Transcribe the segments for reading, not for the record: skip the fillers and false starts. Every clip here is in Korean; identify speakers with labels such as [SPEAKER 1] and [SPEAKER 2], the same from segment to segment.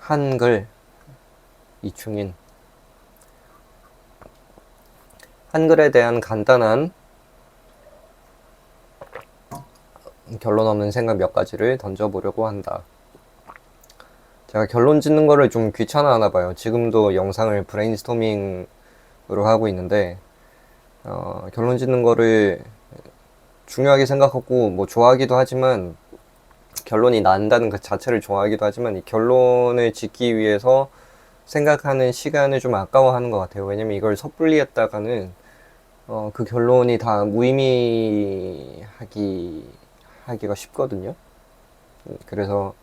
[SPEAKER 1] 한글 이충인. 한글에 대한 간단한 결론 없는 생각 몇 가지를 던져보려고 한다. 제가 결론 짓는 거를 좀 귀찮아 하나 봐요. 지금도 영상을 브레인스토밍으로 하고 있는데 결론 짓는 거를 중요하게 생각하고 뭐 좋아하기도 하지만, 결론이 난다는 그 자체를 좋아하기도 하지만, 이 결론을 짓기 위해서 생각하는 시간을 좀 아까워하는 것 같아요. 왜냐면 이걸 섣불리 했다가는 그 결론이 다 하기가 쉽거든요. 그래서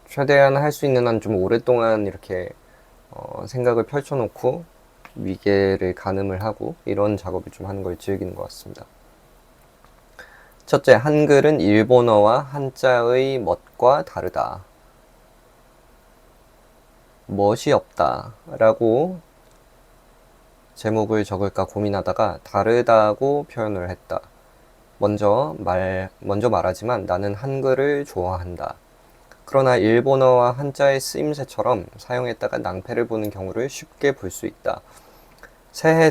[SPEAKER 1] 최대한 할 수 있는 한 좀 오랫동안 이렇게 생각을 펼쳐놓고 위계를 가늠을 하고 이런 작업을 좀 하는 걸 즐기는 것 같습니다. 첫째, 한글은 일본어와 한자의 멋과 다르다. 멋이 없다 라고 제목을 적을까 고민하다가 다르다고 표현을 했다. 먼저 말하지만 나는 한글을 좋아한다. 그러나 일본어와 한자의 쓰임새처럼 사용했다가 낭패를 보는 경우를 쉽게 볼 수 있다. 새해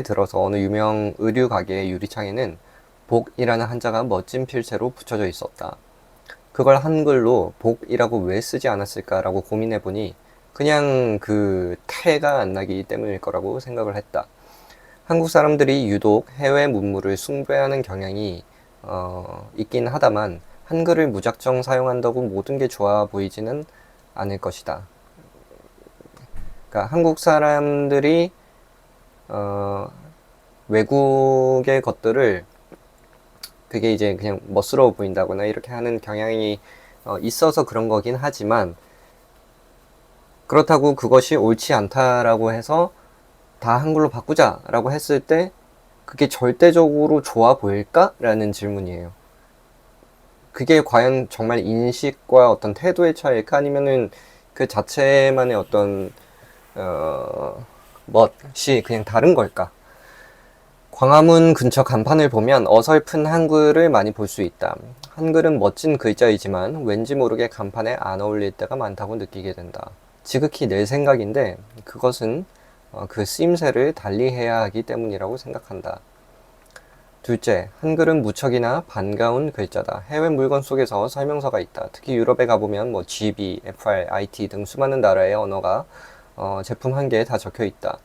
[SPEAKER 1] 들어서 어느 유명 의류 가게의 유리창에는 복이라는 한자가 멋진 필체로 붙여져 있었다. 그걸 한글로 복이라고 왜 쓰지 않았을까라고 고민해보니 그냥 그 태가 안 나기 때문일 거라고 생각을 했다. 한국 사람들이 유독 해외 문물을 숭배하는 경향이 있긴 하다만 한글을 무작정 사용한다고 모든 게 좋아 보이지는 않을 것이다. 그러니까 한국 사람들이 외국의 것들을 그게 이제 그냥 멋스러워 보인다거나 이렇게 하는 경향이 있어서 그런 거긴 하지만, 그렇다고 그것이 옳지 않다라고 해서 다 한글로 바꾸자라고 했을 때 그게 절대적으로 좋아 보일까라는 질문이에요. 그게 과연 정말 인식과 어떤 태도의 차이일까, 아니면은 그 자체만의 어떤 멋이 그냥 다른 걸까? 광화문 근처 간판을 보면 어설픈 한글을 많이 볼 수 있다. 한글은 멋진 글자이지만 왠지 모르게 간판에 안 어울릴 때가 많다고 느끼게 된다. 지극히 내 생각인데 그것은 그 쓰임새를 달리해야 하기 때문이라고 생각한다. 둘째, 한글은 무척이나 반가운 글자다. 해외 물건 속에서 설명서가 있다. 특히 유럽에 가보면 뭐 GB, FR, IT 등 수많은 나라의 언어가 제품 한 개에 다 적혀 있다.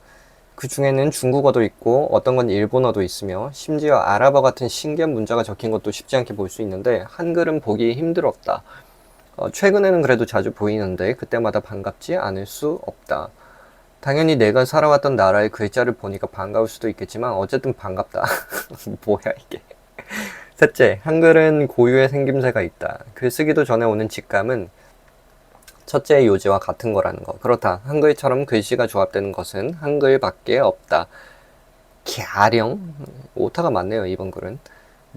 [SPEAKER 1] 그 중에는 중국어도 있고 어떤 건 일본어도 있으며 심지어 아랍어 같은 신기한 문자가 적힌 것도 쉽지 않게 볼 수 있는데 한글은 보기 힘들었다. 최근에는 그래도 자주 보이는데 그때마다 반갑지 않을 수 없다. 당연히 내가 살아왔던 나라의 글자를 보니까 반가울 수도 있겠지만 어쨌든 반갑다. 뭐야 이게. 셋째, 한글은 고유의 생김새가 있다. 글쓰기도 전에 오는 직감은 첫째의 요지와 같은 거라는 거. 그렇다. 한글처럼 글씨가 조합되는 것은 한글밖에 없다. 갸령? 오타가 많네요, 이번 글은.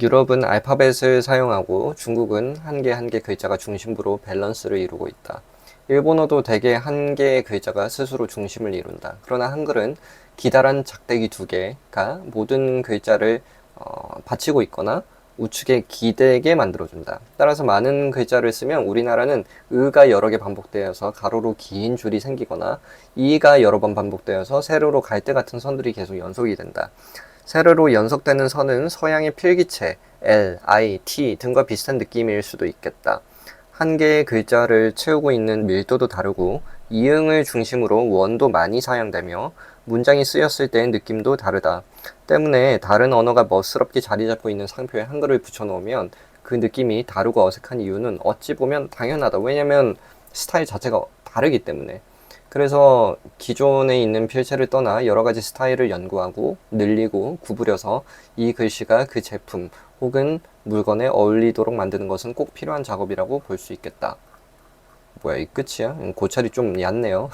[SPEAKER 1] 유럽은 알파벳을 사용하고 중국은 한 개 한 개 글자가 중심부로 밸런스를 이루고 있다. 일본어도 대개 한 개의 글자가 스스로 중심을 이룬다. 그러나 한글은 기다란 작대기 두 개가 모든 글자를 받치고 있거나 우측에 기대게 만들어준다. 따라서 많은 글자를 쓰면 우리나라는 의가 여러 개 반복되어서 가로로 긴 줄이 생기거나 이가 여러 번 반복되어서 세로로 갈대 같은 선들이 계속 연속이 된다. 세로로 연속되는 선은 서양의 필기체 L, I, T 등과 비슷한 느낌일 수도 있겠다. 한 개의 글자를 채우고 있는 밀도도 다르고 이응을 중심으로 원도 많이 사용되며 문장이 쓰였을 때의 느낌도 다르다. 때문에 다른 언어가 멋스럽게 자리 잡고 있는 상표에 한글을 붙여놓으면 그 느낌이 다르고 어색한 이유는 어찌 보면 당연하다. 왜냐면 스타일 자체가 다르기 때문에. 그래서 기존에 있는 필체를 떠나 여러 가지 스타일을 연구하고 늘리고 구부려서 이 글씨가 그 제품 혹은 물건에 어울리도록 만드는 것은 꼭 필요한 작업이라고 볼 수 있겠다. 뭐야, 이 끝이야? 고찰이 좀 얕네요.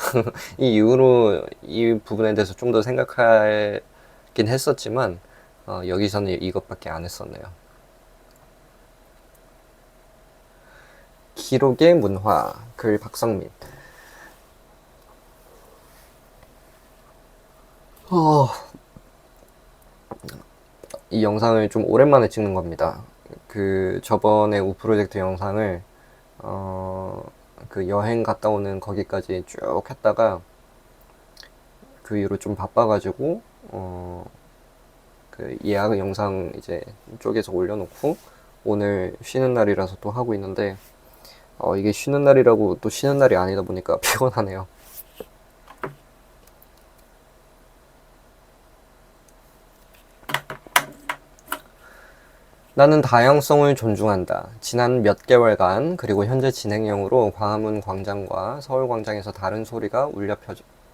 [SPEAKER 1] 이 이후로 이 부분에 대해서 좀 더 생각하긴 했었지만 여기서는 이것밖에 안 했었네요. 기록의 문화, 글 박성민. 이 영상을 좀 오랜만에 찍는 겁니다. 그 저번에 우 프로젝트 영상을 그 여행 갔다 오는 거기까지 쭉 했다가 그 이후로 좀 바빠가지고 그 예약 영상 이제 쪽에서 올려놓고 오늘 쉬는 날이라서 또 하고 있는데 이게 쉬는 날이라고 또 쉬는 날이 아니다 보니까 피곤하네요. 나는 다양성을 존중한다. 지난 몇 개월간 그리고 현재 진행형으로 광화문 광장과 서울광장에서 다른 소리가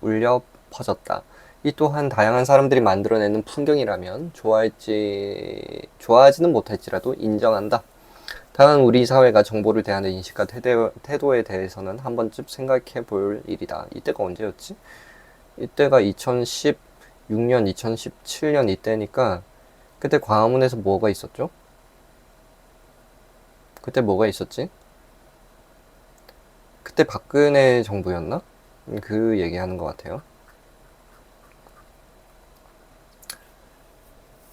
[SPEAKER 1] 울려 퍼졌다. 이 또한 다양한 사람들이 만들어내는 풍경이라면 좋아하지는 못할지라도 인정한다. 다만 우리 사회가 정보를 대하는 인식과 태도에 대해서는 한 번쯤 생각해 볼 일이다. 이때가 언제였지? 이때가 2016년, 2017년 이때니까 그때 광화문에서 뭐가 있었죠? 그때 뭐가 있었지? 그때 박근혜 정부였나? 그 얘기하는 것 같아요.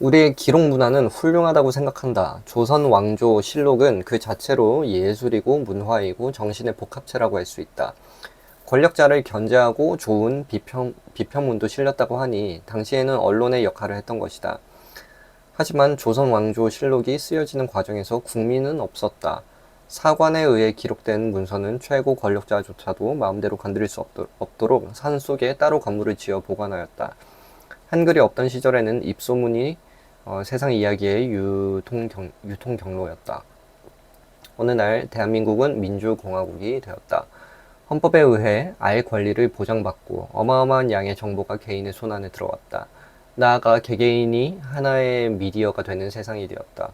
[SPEAKER 1] 우리의 기록 문화는 훌륭하다고 생각한다. 조선 왕조 실록은 그 자체로 예술이고 문화이고 정신의 복합체라고 할 수 있다. 권력자를 견제하고 좋은 비평문도 실렸다고 하니 당시에는 언론의 역할을 했던 것이다. 하지만 조선 왕조 실록이 쓰여지는 과정에서 국민은 없었다. 사관에 의해 기록된 문서는 최고 권력자조차도 마음대로 건드릴 수 없도록 산속에 따로 건물을 지어 보관하였다. 한글이 없던 시절에는 입소문이 세상 이야기의 유통 경로였다. 어느 날 대한민국은 민주공화국이 되었다. 헌법에 의해 알 권리를 보장받고 어마어마한 양의 정보가 개인의 손안에 들어왔다. 나아가 개개인이 하나의 미디어가 되는 세상이 되었다.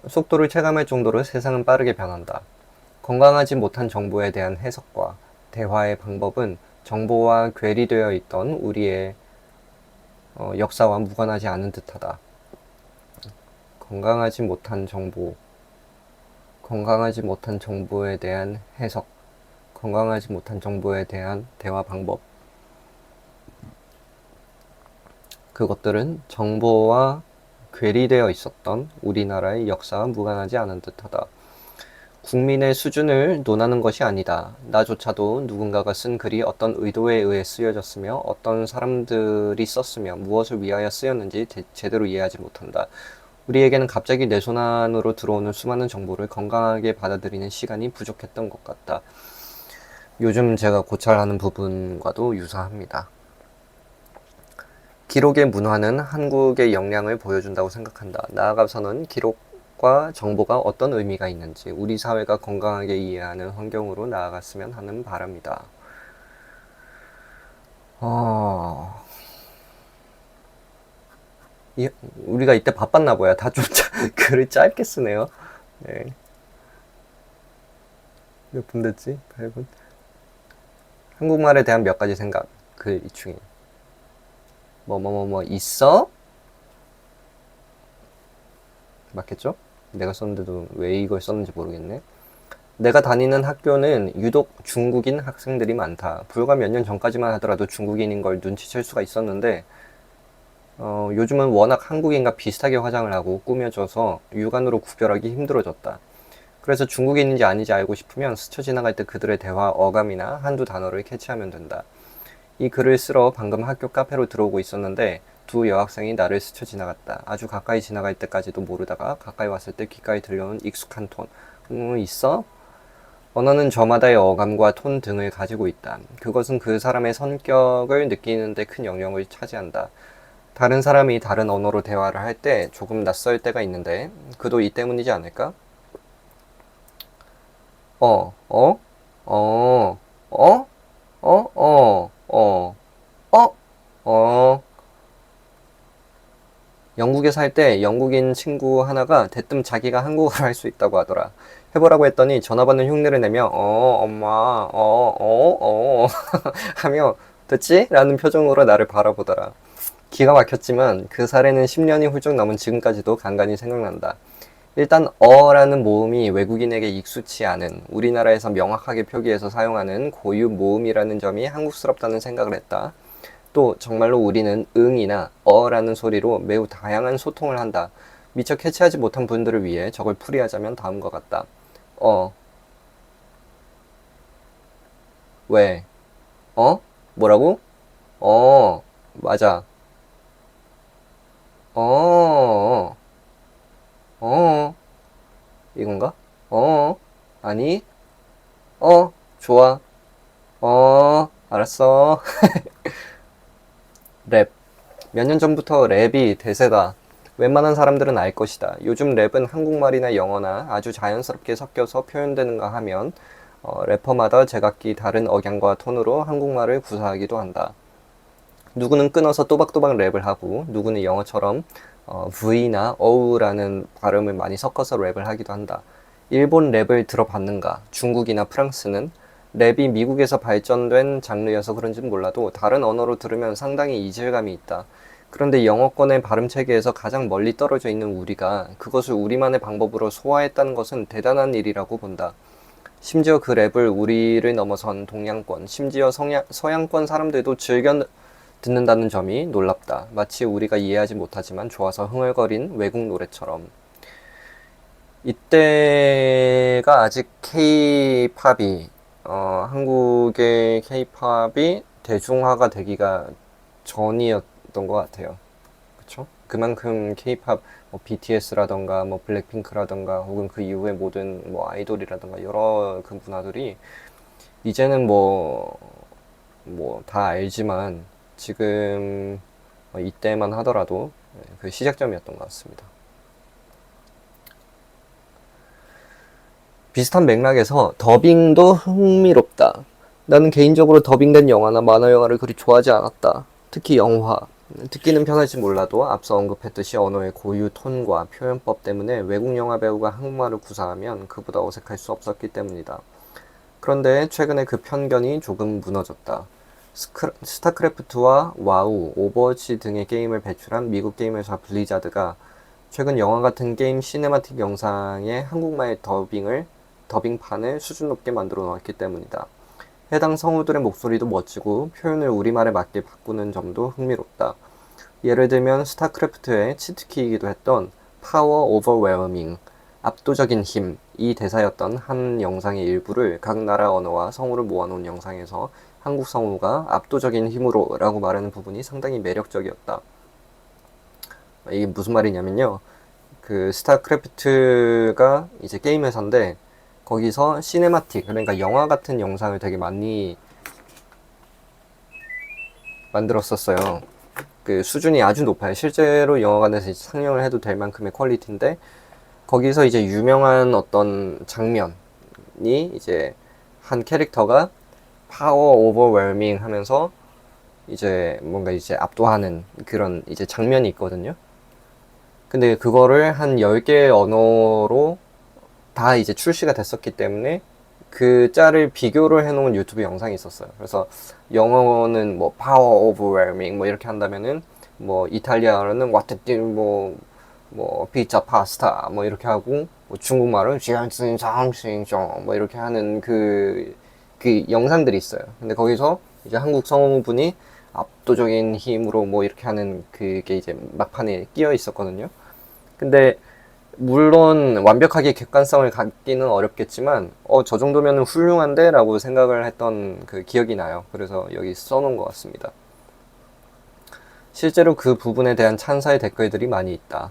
[SPEAKER 1] 속도를 체감할 정도로 세상은 빠르게 변한다. 건강하지 못한 정보에 대한 해석과 대화의 방법은 정보와 괴리되어 있던 우리의 역사와 무관하지 않은 듯하다. 건강하지 못한 정보에 대한 해석, 건강하지 못한 정보에 대한 대화 방법. 그것들은 정보와 괴리되어 있었던 우리나라의 역사와 무관하지 않은 듯하다. 국민의 수준을 논하는 것이 아니다. 나조차도 누군가가 쓴 글이 어떤 의도에 의해 쓰여졌으며 어떤 사람들이 썼으며 무엇을 위하여 쓰였는지 제대로 이해하지 못한다. 우리에게는 갑자기 내 손안으로 들어오는 수많은 정보를 건강하게 받아들이는 시간이 부족했던 것 같다. 요즘 제가 고찰하는 부분과도 유사합니다. 기록의 문화는 한국의 역량을 보여준다고 생각한다. 나아가서는 기록과 정보가 어떤 의미가 있는지 우리 사회가 건강하게 이해하는 환경으로 나아갔으면 하는 바람이다. 우리가 이때 바빴나 봐요. 다 좀 글을 짧게 쓰네요. 네. 몇 분 됐지? 8분. 한국말에 대한 몇 가지 생각. 그 이 중에. 있어? 맞겠죠? 내가 썼는데도 왜 이걸 썼는지 모르겠네. 내가 다니는 학교는 유독 중국인 학생들이 많다. 불과 몇 년 전까지만 하더라도 중국인인 걸 눈치챌 수가 있었는데 요즘은 워낙 한국인과 비슷하게 화장을 하고 꾸며져서 육안으로 구별하기 힘들어졌다. 그래서 중국인인지 아닌지 알고 싶으면 스쳐 지나갈 때 그들의 대화 어감이나 한두 단어를 캐치하면 된다. 이 글을 쓰러 방금 학교 카페로 들어오고 있었는데 두 여학생이 나를 스쳐 지나갔다. 아주 가까이 지나갈 때까지도 모르다가 가까이 왔을 때 귓가에 들려오는 익숙한 톤. 있어? 언어는 저마다의 어감과 톤 등을 가지고 있다. 그것은 그 사람의 성격을 느끼는 데 큰 영향을 차지한다. 다른 사람이 다른 언어로 대화를 할 때 조금 낯설 때가 있는데 그도 이 때문이지 않을까? 어, 어, 어, 어, 어, 어, 어, 어. 영국에 살 때 영국인 친구 하나가 대뜸 자기가 한국어를 할 수 있다고 하더라. 해보라고 했더니 전화 받는 흉내를 내며 엄마 하며 됐지? 라는 표정으로 나를 바라보더라. 기가 막혔지만 그 사례는 10년이 훌쩍 넘은 지금까지도 간간히 생각난다. 일단 어라는 모음이 외국인에게 익숙치 않은 우리나라에서 명확하게 표기해서 사용하는 고유 모음이라는 점이 한국스럽다는 생각을 했다. 또 정말로 우리는 응이나 어라는 소리로 매우 다양한 소통을 한다. 미처 캐치하지 못한 분들을 위해 저걸 풀이하자면 다음과 같다. 왜? 어? 뭐라고? 어, 맞아. 어, 어, 이건가? 어, 아니, 좋아. 알았어. 랩. 몇 년 전부터 랩이 대세다. 웬만한 사람들은 알 것이다. 요즘 랩은 한국말이나 영어나 아주 자연스럽게 섞여서 표현되는가 하면 래퍼마다 제각기 다른 억양과 톤으로 한국말을 구사하기도 한다. 누구는 끊어서 또박또박 랩을 하고 누구는 영어처럼 V나 어우라는 발음을 많이 섞어서 랩을 하기도 한다. 일본 랩을 들어봤는가? 중국이나 프랑스는 랩이 미국에서 발전된 장르여서 그런지는 몰라도 다른 언어로 들으면 상당히 이질감이 있다. 그런데 영어권의 발음 체계에서 가장 멀리 떨어져 있는 우리가 그것을 우리만의 방법으로 소화했다는 것은 대단한 일이라고 본다. 심지어 그 랩을 우리를 넘어선 동양권, 심지어 서양권 사람들도 즐겨 듣는다는 점이 놀랍다. 마치 우리가 이해하지 못하지만 좋아서 흥얼거린 외국 노래처럼. 이때가 아직 K-팝이 한국의 K-팝이 대중화가 되기가 전이었던 것 같아요. 그쵸? 그만큼 K-팝 뭐 BTS라던가 뭐 블랙핑크라던가 혹은 그 이후의 모든 뭐 아이돌이라던가 여러 그 문화들이 이제는 뭐 다 알지만 지금 이때만 하더라도 그 시작점이었던 것 같습니다. 비슷한 맥락에서 더빙도 흥미롭다. 나는 개인적으로 더빙된 영화나 만화 영화를 그리 좋아하지 않았다. 특히 영화. 듣기는 편할지 몰라도 앞서 언급했듯이 언어의 고유 톤과 표현법 때문에 외국 영화 배우가 한국말을 구사하면 그보다 어색할 수 없었기 때문이다. 그런데 최근에 그 편견이 조금 무너졌다. 스타크래프트와 와우, 오버워치 등의 게임을 배출한 미국 게임 회사 블리자드가 최근 영화 같은 게임 시네마틱 영상의 한국말 더빙판을 수준 높게 만들어 놓았기 때문이다. 해당 성우들의 목소리도 멋지고 표현을 우리말에 맞게 바꾸는 점도 흥미롭다. 예를 들면 스타크래프트의 치트키이기도 했던 파워 오버웨어밍, 압도적인 힘, 이 대사였던 한 영상의 일부를 각 나라 언어와 성우를 모아놓은 영상에서 한국 성우가 압도적인 힘으로 라고 말하는 부분이 상당히 매력적이었다. 이게 무슨 말이냐면요. 그 스타크래프트가 이제 게임 회사인데 거기서 시네마틱, 그러니까 영화 같은 영상을 되게 많이 만들었었어요. 그 수준이 아주 높아요. 실제로 영화관에서 상영을 해도 될 만큼의 퀄리티인데 거기서 이제 유명한 어떤 장면이 이제 한 캐릭터가 파워 오버웰밍 하면서 이제 뭔가 이제 압도하는 그런 이제 장면이 있거든요. 근데 그거를 한 10개의 언어로 다 이제 출시가 됐었기 때문에 그 짤을 비교를 해놓은 유튜브 영상이 있었어요. 그래서 영어는 뭐 power overwhelming 뭐 이렇게 한다면은 뭐 이탈리아어는 what the 뭐 피자 파스타 뭐 이렇게 하고 뭐 중국말은 뭐 이렇게 하는 그 영상들이 있어요. 근데 거기서 이제 한국 성우분이 압도적인 힘으로 뭐 이렇게 하는 그게 이제 막판에 끼어 있었거든요. 근데 물론 완벽하게 객관성을 갖기는 어렵겠지만 저 정도면 훌륭한데? 라고 생각을 했던 그 기억이 나요. 그래서 여기 써놓은 것 같습니다. 실제로 그 부분에 대한 찬사의 댓글들이 많이 있다.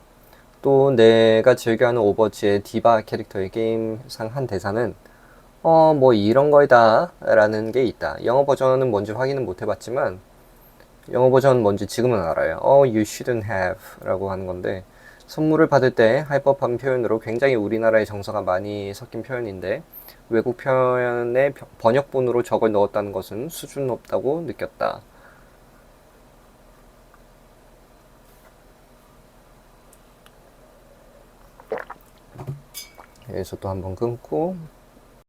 [SPEAKER 1] 또 내가 즐겨하는 오버워치의 디바 캐릭터의 게임상 한 대사는 뭐 이런 거다 라는 게 있다. 영어 버전은 뭔지 확인은 못 해봤지만 영어 버전 뭔지 지금은 알아요. You shouldn't have 라고 하는 건데 선물을 받을 때 할 법한 표현으로 굉장히 우리나라의 정서가 많이 섞인 표현인데 외국 표현의 번역본으로 저걸 넣었다는 것은 수준 높다고 느꼈다. 여기서 또 한번 끊고